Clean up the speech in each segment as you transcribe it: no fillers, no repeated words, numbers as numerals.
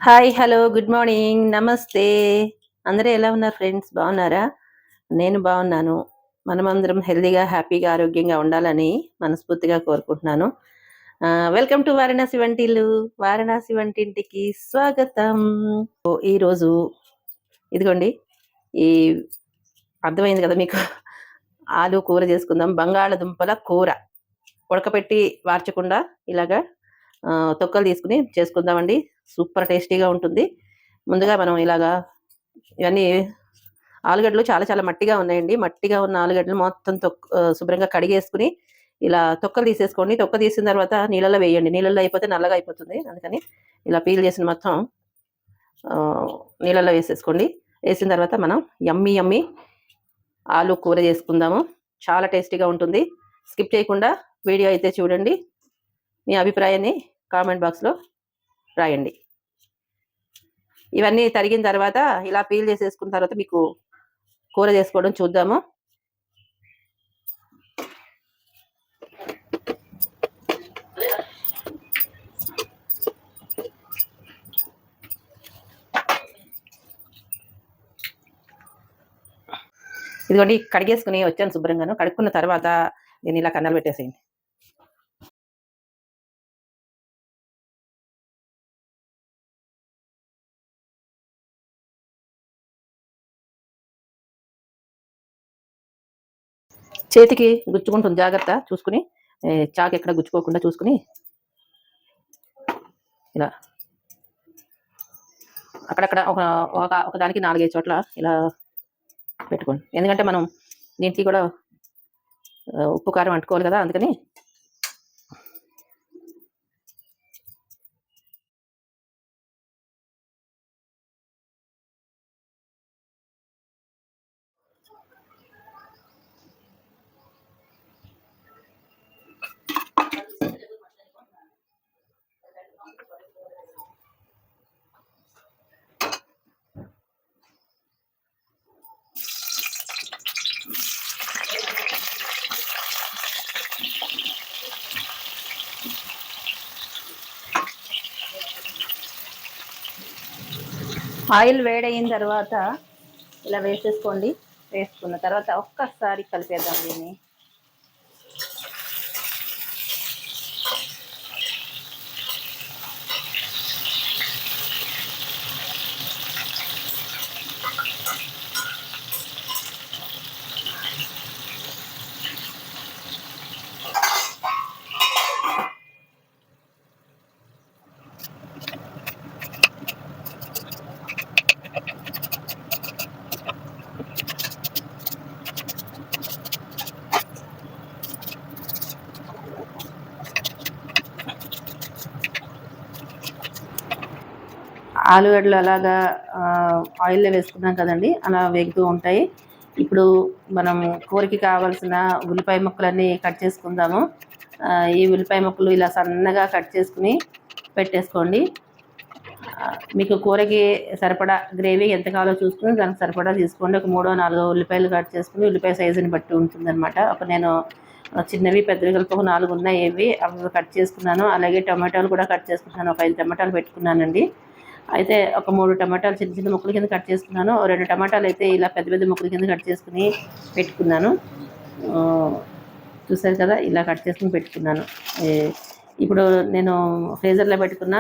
Hi, hello, good morning, నమస్తే. అందరూ ఎలా ఉన్నారు ఫ్రెండ్స్? బాగున్నారా? నేను బాగున్నాను. మనమందరం హెల్తీగా, హ్యాపీగా, ఆరోగ్యంగా ఉండాలని మనస్ఫూర్తిగా కోరుకుంటున్నాను. వెల్కమ్ టు వారణాసి వంటిల్లు. వారణాసి వంటింటికి స్వాగతం. ఈరోజు ఇదిగోండి, ఈ అర్థమైంది కదా మీకు? ఆలు కూర చేసుకుందాం. బంగాళదుంపల కూర ఉడకపెట్టి వార్చకుండా ఇలాగా తొక్కలు తీసుకుని చేసుకుందామండి. సూపర్ టేస్టీగా ఉంటుంది. ముందుగా మనం ఇలాగా ఇవన్నీ ఆలుగడ్డలు చాలా చాలా మట్టిగా ఉన్నాయండి. మట్టిగా ఉన్న ఆలుగడ్డలు మొత్తం శుభ్రంగా కడిగేసుకుని ఇలా తొక్కలు తీసేసుకోండి. తొక్క తీసిన తర్వాత నీళ్ళలో వేయండి. నీళ్ళలో అయిపోతే నల్లగా అయిపోతుంది. అందుకని ఇలా పీల్ చేసిన మొత్తం నీళ్ళలో వేసేసుకోండి. వేసిన తర్వాత మనం యమ్మీ యమ్మీ ఆలు కూర చేసుకుందాము. చాలా టేస్టీగా ఉంటుంది. స్కిప్ చేయకుండా వీడియో అయితే చూడండి. మీ అభిప్రాయాన్ని కామెంట్ బాక్స్లో రాయండి. ఇవన్నీ తరిగిన తర్వాత ఇలా పీల్ చేసేసుకున్న తర్వాత మీకు కూర చేసుకోవడం చూద్దాము. ఇదిగోండి, కడిగేసుకుని వచ్చాను శుభ్రంగాను. కడుక్కున్న తర్వాత నేను ఇలా కన్నాలు పెట్టేసేయండి. చేతికి గుచ్చుకుంటుంది, జాగ్రత్త చూసుకుని. చాకు ఎక్కడ గుచ్చుకోకుండా చూసుకుని ఇలా అక్కడక్కడ ఒక దానికి 4-5 చోట్ల ఇలా పెట్టుకోండి. ఎందుకంటే మనం దీనికి కూడా ఉప్పు కారం అంటుకోవాలి కదా, అందుకని. ఆయిల్ వేడయిన తర్వాత ఇలా వేసేసుకోండి. వేసుకున్న తర్వాత ఒక్కసారి కలిపేద్దాం దీన్ని. ఆలుగడ్డలు అలాగా ఆయిల్లో వేసుకున్నాం కదండి, అలా వేగుతూ ఉంటాయి. ఇప్పుడు మనం కూరకి కావాల్సిన ఉల్లిపాయ ముక్కలన్నీ కట్ చేసుకుందాము. ఈ ఉల్లిపాయ ముక్కలు ఇలా సన్నగా కట్ చేసుకుని పెట్టేసుకోండి. మీకు కూరకి సరిపడా గ్రేవీ ఎంత కావాలో చూసుకుని దానికి సరిపడా తీసుకోండి. ఒక 3-4 ఉల్లిపాయలు కట్ చేసుకుని, ఉల్లిపాయ సైజుని బట్టి ఉంటుందన్నమాట. నేను చిన్నవి పెద్దవి కలిపి ఒక 4 ఉన్నాయి. అవి కట్ చేసుకున్నాను. అలాగే టమాటాలు కూడా కట్ చేసుకున్నాను. ఒక 5 టమాటాలు పెట్టుకున్నానండి. అయితే ఒక 3 టమాటాలు చిన్న చిన్న ముక్కల కింద కట్ చేసుకున్నాను. 2 టమాటాలు అయితే ఇలా పెద్ద పెద్ద ముక్కల కింద కట్ చేసుకుని పెట్టుకున్నాను. చూసారు కదా, ఇలా కట్ చేసుకుని పెట్టుకున్నాను. ఇప్పుడు నేను ఫ్రీజర్లో పెట్టుకున్న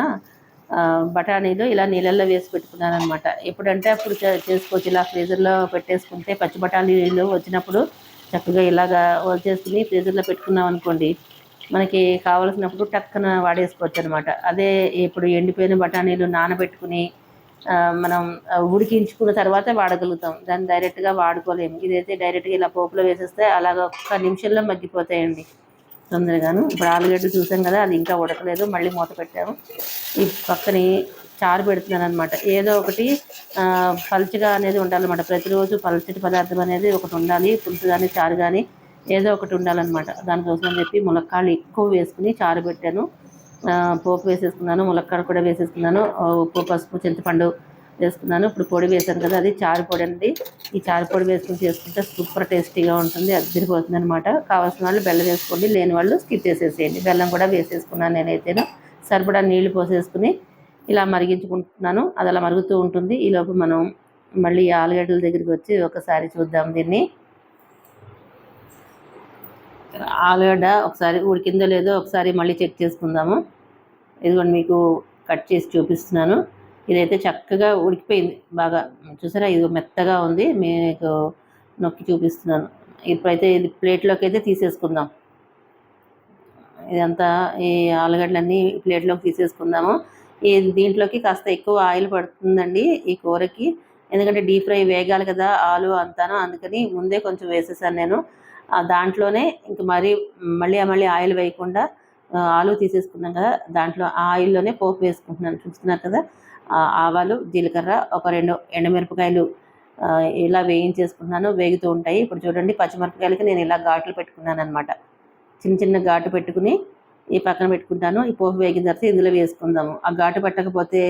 బఠానీలు ఇలా నీళ్ళల్లో వేసి పెట్టుకున్నాను అనమాట. ఎప్పుడంటే అప్పుడు చేసుకోవచ్చు. ఇలా ఫ్రీజర్లో పెట్టేసుకుంటే పచ్చి బఠానీలు వచ్చినప్పుడు చక్కగా ఇలాగా చేసుకుని ఫ్రీజర్లో పెట్టుకున్నాం అనుకోండి, మనకి కావాల్సినప్పుడు టక్కన వాడేసుకోవచ్చు అనమాట. అదే ఇప్పుడు ఎండిపోయిన బఠానీలు నానబెట్టుకుని మనం ఉడికించుకున్న తర్వాత వాడగలుగుతాం. దాన్ని డైరెక్ట్గా వాడుకోలేము. ఇదైతే డైరెక్ట్గా ఇలా పోపులో వేసేస్తే అలాగ ఒక్క నిమిషంలో మగ్గిపోతాయండి తొందరగాను. ఇప్పుడు ఆలుగడ్డ చూసాం కదా, అది ఇంకా ఉడకలేదు, మళ్ళీ మూత పెట్టాము. ఈ పక్కని చారు పెడుతున్నాను అనమాట. ఏదో ఒకటి పలుచగా అనేది ఉండాలన్నమాట. ప్రతిరోజు పలుచటి పదార్థం అనేది ఒకటి ఉండాలి. పులుసు కానీ చారు కానీ ఏదో ఒకటి ఉండాలన్నమాట. దానికోసం అని చెప్పి ములక్కాడలు ఎక్కువ వేసుకుని చారు పెట్టాను. పోపు వేసేసుకున్నాను, ములక్కాడ కూడా వేసేసుకున్నాను, ఉప్పు, పసుపు, చింతపండు వేసుకున్నాను. ఇప్పుడు పొడి వేసాను కదా, అది చారు పొడి అండి. ఈ చారు పొడి వేసుకుని చేసుకుంటే సూపర్ టేస్టీగా ఉంటుంది, అదిరిపోతుంది అనమాట. కావాల్సిన వాళ్ళు బెల్లం వేసుకోండి, లేని వాళ్ళు స్కిప్ చేసేసేయండి. బెల్లం కూడా వేసేసుకున్నాను నేనైతేను. సరిపడా నీళ్లు పోసేసుకుని ఇలా మరిగించుకుంటున్నాను. అది అలా మరుగుతూ ఉంటుంది. ఈలోపు మనం మళ్ళీ ఆలుగడ్డల దగ్గరికి వచ్చి ఒకసారి చూద్దాం దీన్ని. ఆలుగడ్డ ఒకసారి ఉడికిందో లేదో ఒకసారి మళ్ళీ చెక్ చేసుకుందాము. ఇదిగోండి మీకు కట్ చేసి చూపిస్తున్నాను. ఇదైతే చక్కగా ఉడికిపోయింది బాగా. చూసారా, ఇది మెత్తగా ఉంది. మీకు నొక్కి చూపిస్తున్నాను. ఇప్పుడైతే ఇది ప్లేట్లోకి అయితే తీసేసుకుందాం. ఇదంతా ఈ ఆలుగడ్డలన్నీ ప్లేట్లోకి తీసేసుకుందాము. దీంట్లోకి కాస్త ఎక్కువ ఆయిల్ పడుతుందండి ఈ కూరకి. ఎందుకంటే డీప్ ఫ్రై వేగాలి కదా ఆలు అంతాను, అందుకని ముందే కొంచెం వేసేసాను నేను. దాంట్లోనే ఇంక మళ్ళీ ఆయిల్ వేయకుండా ఆలు తీసేసుకున్నాం కదా, దాంట్లో ఆ ఆయిల్లోనే పోపు వేసుకుంటున్నాను. చూస్తున్నారు కదా, ఆవాలు, జీలకర్ర, ఒక 2 ఎండుమిరపకాయలు ఇలా వేయించేసుకుంటున్నాను. వేగుతూ ఉంటాయి. ఇప్పుడు చూడండి, పచ్చిమిరపకాయలకి నేను ఇలా ఘాట్లు పెట్టుకున్నాను అనమాట. చిన్న చిన్న ఘాటు పెట్టుకుని ఈ పక్కన పెట్టుకుంటాను. ఈ పోపు వేగిన తర్వాత ఇందులో వేసుకుందాము. ఆ ఘాటు పెట్టకపోతే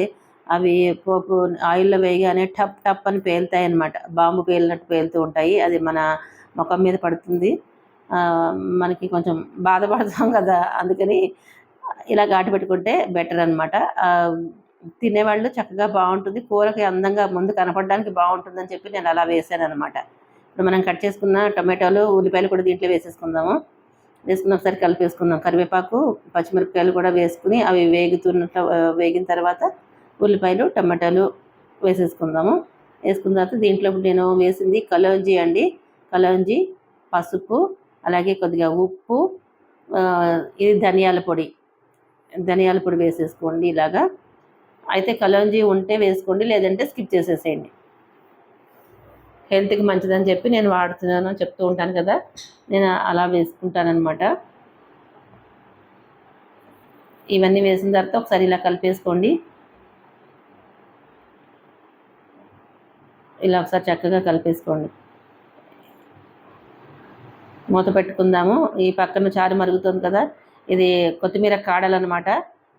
అవి పోపు ఆయిల్లో వేయగానే టప్ టప్ అని పేలుతాయి అన్నమాట. బాంబు పేలినట్టు పేలుతూ ఉంటాయి. అది మన ముఖం మీద పడుతుంది. మనకి కొంచెం బాధపడతాం కదా, అందుకని ఇలా ఘాటు పెట్టుకుంటే బెటర్ అనమాట. తినేవాళ్ళు చక్కగా బాగుంటుంది, కూరకి అందంగా ముందు కనపడడానికి బాగుంటుందని చెప్పి నేను అలా వేసాను అనమాట. ఇప్పుడు మనం కట్ చేసుకున్న టొమాటోలు, ఉల్లిపాయలు కూడా దీంట్లో వేసేసుకుందాము. వేసుకుని ఒకసారి కలిపేసుకుందాం. కరివేపాకు, పచ్చిమిరపకాయలు కూడా వేసుకుని అవి వేగిన తర్వాత ఉల్లిపాయలు, టమాటాలు వేసేసుకుందాము. వేసుకున్న తర్వాత దీంట్లో నేను వేసింది కలౌంజీ అండి. కలౌంజీ, పసుపు, అలాగే కొద్దిగా ఉప్పు, ఇది ధనియాల పొడి వేసేసుకోండి ఇలాగా. అయితే కలౌంజీ ఉంటే వేసుకోండి, లేదంటే స్కిప్ చేసేసేయండి. హెల్త్కి మంచిదని చెప్పి నేను వాడుతున్నాను, చెప్తూ ఉంటాను కదా, నేను అలా వేసుకుంటానమాట. ఇవన్నీ వేసిన తర్వాత ఒకసారి ఇలా కలిపేసుకోండి. ఇలా ఒకసారి చక్కగా కలిపేసుకోండి. మూత పెట్టుకుందాము. ఈ పక్కన చారు మరుగుతుంది కదా, ఇది కొత్తిమీర కాడలు అనమాట.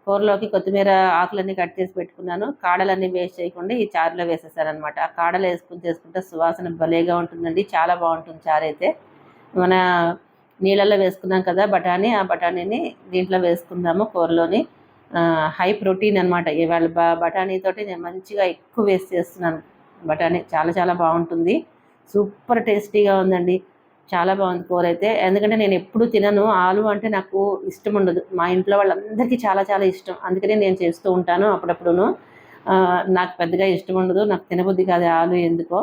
కూరలోకి కొత్తిమీర ఆకులన్నీ కట్ చేసి పెట్టుకున్నాను. కాడలన్నీ వేస్ట్ చేయకుండా ఈ చారులో వేసేసారనమాట. ఆ కాడలు వేసుకుని చేసుకుంటే సువాసన భలేగా ఉంటుందండి, చాలా బాగుంటుంది చారు అయితే. మన నీళ్ళల్లో వేసుకున్నాం కదా బఠానీ, ఆ బఠానీని దీంట్లో వేసుకుందాము కూరలోని. హై ప్రోటీన్ అనమాట. ఇవాళ బఠానీతోటి నేను మంచిగా ఎక్కువ వేస్ట్ చేస్తున్నాను. బఠానీ చాలా చాలా బాగుంటుంది, సూపర్ టేస్టీగా ఉందండి. చాలా బాగుంది కూర అయితే. ఎందుకంటే నేను ఎప్పుడు తినను, ఆలు అంటే నాకు ఇష్టం ఉండదు. మా ఇంట్లో వాళ్ళందరికీ చాలా చాలా ఇష్టం, అందుకనే నేను చేస్తూ ఉంటాను అప్పుడప్పుడును. నాకు పెద్దగా ఇష్టం ఉండదు, నాకు తినబుద్ధి కాదు ఆలు ఎందుకో.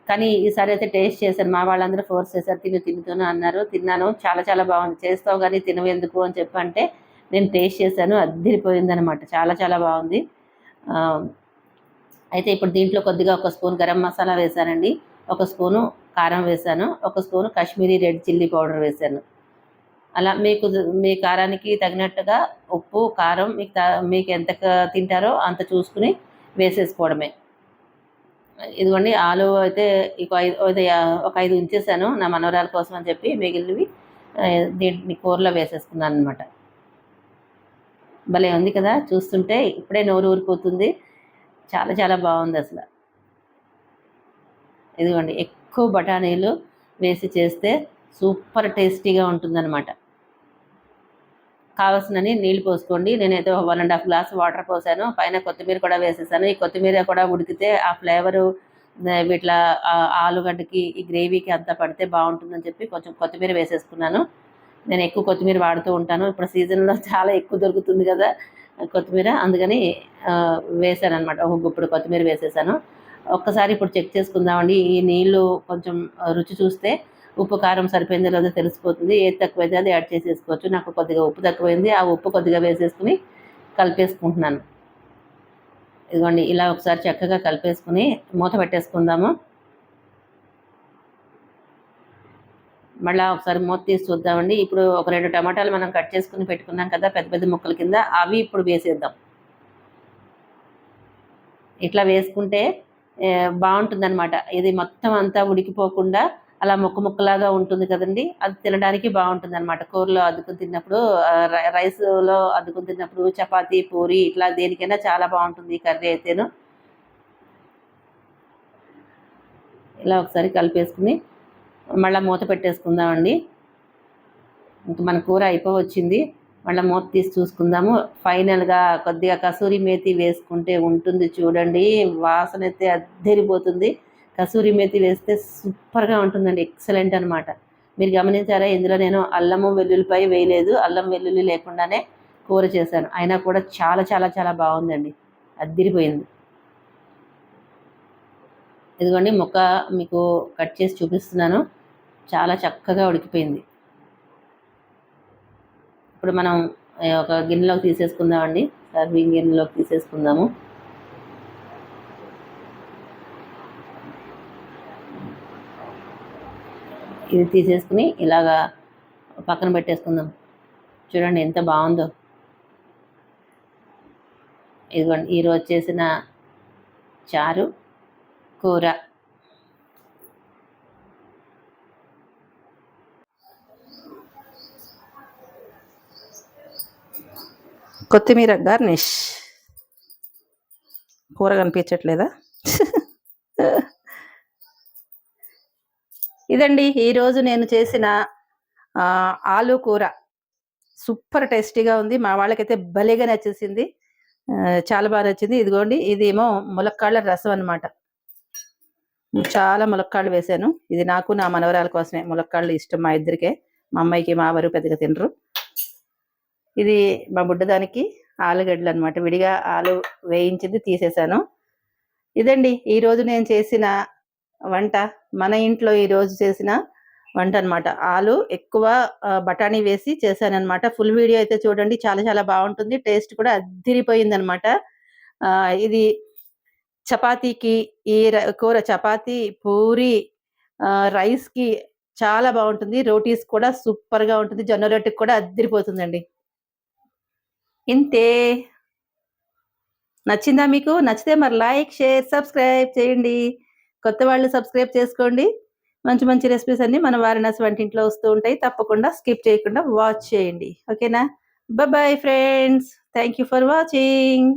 కానీ ఈసారి అయితే టేస్ట్ చేశాను. మా వాళ్ళందరూ ఫోర్స్ చేశారు, తినుతూనే అన్నారు. తిన్నాను, చాలా చాలా బాగుంది. చేస్తావు కానీ తినవు ఎందుకు అని చెప్పంటే నేను టేస్ట్ చేశాను, అద్దిరిపోయిందనమాట. చాలా చాలా బాగుంది. అయితే ఇప్పుడు దీంట్లో కొద్దిగా ఒక స్పూన్ గరం మసాలా వేశానండి, ఒక స్పూను కారం వేశాను, ఒక spoon Kashmiri red chilli powder వేశాను. అలా మీ కారానికి తగినట్టుగా ఉప్పు, కారం మీకు ఎంత తింటారో అంత చూసుకుని వేసేసుకోవడమే. ఇదిగోండి, ఆలు అయితే ఒక 5 ఉంచేసాను నా మనవరాల కోసం అని చెప్పి. మిగిలినవి దీన్ని కూరలో వేసేసుకున్నాను అనమాట. భలే ఉంది కదా, చూస్తుంటే ఇప్పుడే నోరు ఊరిపోతుంది. చాలా చాలా బాగుంది అసలు. ఇదిగోండి, ఎక్కువ బఠానీలు వేసి చేస్తే సూపర్ టేస్టీగా ఉంటుందన్నమాట. కావాల్సినని నీళ్ళు పోసుకోండి. నేనైతే 1.5 గ్లాస్ వాటర్ పోసాను. పైన కొత్తిమీర కూడా వేసేసాను. ఈ కొత్తిమీర కూడా ఉడికితే ఆ ఫ్లేవరు వీటిలో ఆలుగడ్డకి, ఈ గ్రేవీకి అంతా పడితే బాగుంటుందని చెప్పి కొంచెం కొత్తిమీర వేసేసుకున్నాను. నేను ఎక్కువ కొత్తిమీర వాడుతూ ఉంటాను. ఇప్పుడు సీజన్లో చాలా ఎక్కువ దొరుకుతుంది కదా కొత్తిమీర, అందుకని వేసాను అనమాట. ఒక గుప్పుడు కొత్తిమీర వేసేసాను. ఒక్కసారి ఇప్పుడు చెక్ చేసుకుందామండి. ఈ నీళ్ళు కొంచెం రుచి చూస్తే ఉప్పు కారం సరిపోయిందో లేదో తెలిసిపోతుంది. ఏది తక్కువైతే అది యాడ్ చేసేసుకోవచ్చు. నాకు కొద్దిగా ఉప్పు తక్కువైంది, ఆ ఉప్పు కొద్దిగా వేసేసుకుని కలిపేసుకుంటున్నాను. ఇదిగోండి, ఇలా ఒకసారి చక్కగా కలిపేసుకుని మూత పెట్టేసుకుందాము. మళ్ళీ ఒకసారి మూత తీసి చూద్దామండి. ఇప్పుడు ఒక 2 టమాటాలు మనం కట్ చేసుకుని పెట్టుకున్నాం కదా పెద్ద పెద్ద ముక్కల కింద, అవి ఇప్పుడు వేసేద్దాం. ఇట్లా వేసుకుంటే బాగుంటుందన్నమాట. ఇది మొత్తం అంతా ఉడికిపోకుండా అలా ముక్కలాగా ఉంటుంది కదండి, అది తినడానికి బాగుంటుంది అనమాట. కూరలో అద్దుకుని తిన్నప్పుడు, రైస్లో అద్దుకుని తిన్నప్పుడు, చపాతీ, పూరి ఇట్లా దేనికైనా చాలా బాగుంటుంది ఈ కర్రీ అయితేను. ఇలా ఒకసారి కలిపేసుకుని మళ్ళీ మూత పెట్టేసుకుందామండి. ఇంక మన కూర అయిపోవచ్చింది. మళ్ళీ మూత తీసి చూసుకుందాము. ఫైనల్గా కొద్దిగా కసూరి మేతి వేసుకుంటే ఉంటుంది చూడండి, వాసన అయితే అద్దరిపోతుంది. కసూరి మేతి వేస్తే సూపర్గా ఉంటుందండి, ఎక్సలెంట్ అనమాట. మీరు గమనించారా, ఇందులో నేను అల్లము వెల్లుల్లిపై వేయలేదు, అల్లం వెల్లుల్లి లేకుండానే కూర చేశాను. అయినా కూడా చాలా చాలా చాలా బాగుందండి, అద్దిరిపోయింది. ఇదిగోండి ముక్క మీకు కట్ చేసి చూపిస్తున్నాను, చాలా చక్కగా ఉడికిపోయింది. ఇప్పుడు మనం ఒక గిన్నెలోకి తీసేసుకుందామండి, సర్వింగ్ గిన్నెలోకి తీసేసుకుందాము. ఇది తీసేసుకుని ఇలాగా పక్కన పెట్టేసుకుందాం. చూడండి ఎంత బాగుందో. ఇదిగోండి ఈరోజు చేసిన చారు కూర. కొత్తిమీర గార్నిష్. కూర కనిపించట్లేదా? ఇదండి ఈరోజు నేను చేసిన ఆలు కూర. సూపర్ టేస్టీగా ఉంది, మా వాళ్ళకైతే భలేగా నచ్చేసింది, చాలా బాగా నచ్చింది. ఇదిగోండి ఇదేమో ములక్కాళ్ళ రసం అనమాట. చాలా ములక్కాళ్ళు వేశాను. ఇది నాకు నా మనవరాల కోసమే, ములక్కాళ్ళు ఇష్టం మా ఇద్దరికే, మా అమ్మాయికి మా వారు పెద్దగా తినరు. ఇది మా బుడ్డదానికి ఆలుగడ్డలు అనమాట, విడిగా ఆలు వేయించింది తీసేసాను. ఇదండి ఈరోజు నేను చేసిన వంట, మన ఇంట్లో ఈరోజు చేసిన వంట అనమాట. ఆలు ఎక్కువ బఠానీ వేసి చేశానమాట. ఫుల్ వీడియో అయితే చూడండి, చాలా చాలా బాగుంటుంది, టేస్ట్ కూడా అద్దిరిపోయింది అనమాట. ఇది చపాతీకి, ఈ కూర చపాతీ, పూరి, రైస్కి చాలా బాగుంటుంది, రోటీస్ కూడా సూపర్గా ఉంటుంది, జొన్న రొట్టెకి కూడా అద్దిరిపోతుందండి. ఇంతే. నచ్చిందా మీకు? నచ్చితే మరి లైక్, షేర్, సబ్స్క్రైబ్ చేయండి. కొత్త వాళ్ళు సబ్స్క్రైబ్ చేసుకోండి. మంచి మంచి రెసిపీస్ అన్నీ మన వారణాసి వంటింట్లో వస్తూ ఉంటాయి, తప్పకుండా స్కిప్ చేయకుండా వాచ్ చేయండి. ఓకేనా? Bye friends, thank you for watching.